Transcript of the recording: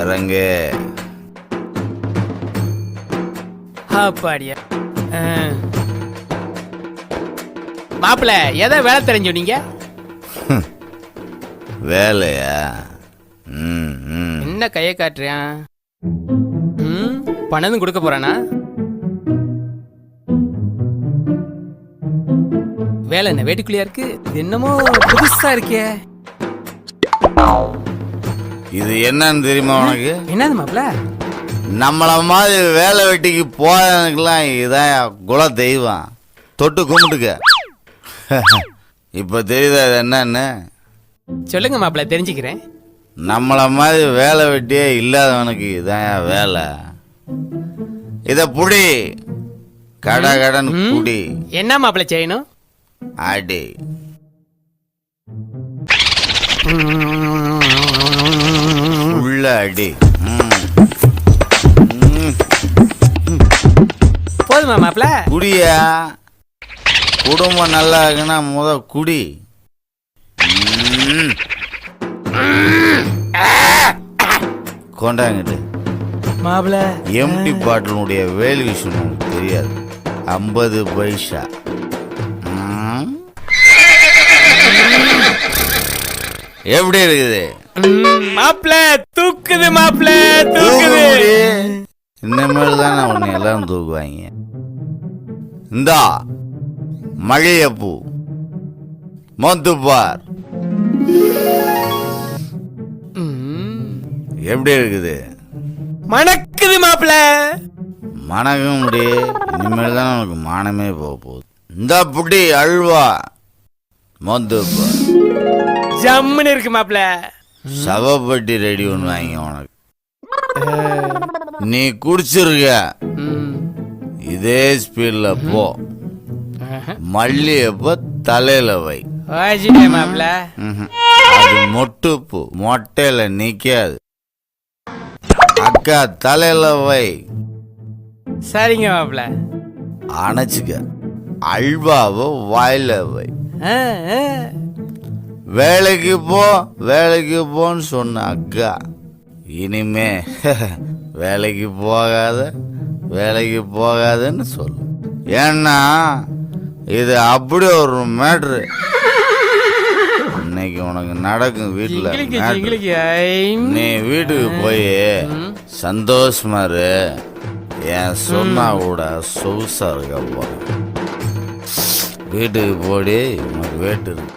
இறங்கு. அப்பாடியா மாப்பிள்ள எதை வேலை தெரிஞ்சு நீங்க? வேலையா? என்ன கையை காட்டுறியா? பணம் கொடுக்க போறானா? வேலை என்ன வேட்டுக்குள்ளியா இருக்கு? என்னமோ புதுசா இருக்கே. இது என்னன்னு தெரியுமா உனக்கு? என்னது மாப்பிள்ள? நம்மள மாதிரி வேலை வெட்டிக்கு போறதுக்கெல்லாம் இதான் குல தெய்வம். தொட்டு கும்பிட்டுக்க. இப்ப தெரியுதா இது என்னன்னு? சொல்லுங்க மாப்பிள்ள, தெரிஞ்சுக்கிறேன். நம்மள மாதிரி வேலை வெட்டியே இல்லாதவனுக்கு இதான் வேலை. இத புடி, கடை கடன் குடி. என்ன மாப்பிள்ள செய்யணும்? அடி. உள்ள அடி. போதுமா மாப்பிள்ள? குடியா. குடும்பம் நல்லா இருக்குன்னா முத குடி. கொண்டாங்கிட்டு மாப்பிள்ள எம்டி பாட்டிலுடைய வேல் விஷயம் உனக்கு தெரியாது. 50 பைசா. எப்படி இருக்குது மாப்பிள்ள? தூக்குது மாப்பிள்ள, தூக்குது. இனிமேல் தான் உன்னை எல்லாரும் தூக்குவாங்க. இந்தா மழையப்பூ மொத்துப்பார். எப்படி இருக்குது? மணக்குது மாப்பிள்ள. மணக்க முடியே. இனிமேல் தான் உனக்கு மானமே போக போகுது. இந்த புட்டி அல்வா மொத்துப்பார். ஜம்முன்னு இருக்கு மாப்பிள்ள. சவப்பட்டி ரெடி ஒன்று வாங்க உனக்கு. நீ குடிச்சிருக்க. இதே ஸ்பீட்ல போ. மல்லியப்ப தலையில வை. மாப்பிள்ள அது மொட்டு பூ, மொட்டையில நிக்காது. அக்கா தலையில வை. சரிங்க மாப்பிள்ள. அணைச்சுக்க. அல்வாவை வாயில வை. வேலைக்கு போ, வேலைக்கு போன்னு சொன்ன அக்கா இனிமே வேலைக்கு போகாத, வேலைக்கு போகாதன்னு சொல்லு. ஏன்னா இது அப்படி ஒரு மேட்ரு. இன்னைக்கு உனக்கு நடக்கும் வீட்டுல. நீ வீட்டுக்கு போய் சந்தோஷமா இரு. ஏன் சொன்னா கூட சொகுசா இருக்க போற. வீட்டுக்கு போடி, உனக்கு வேட்டு இருக்கு.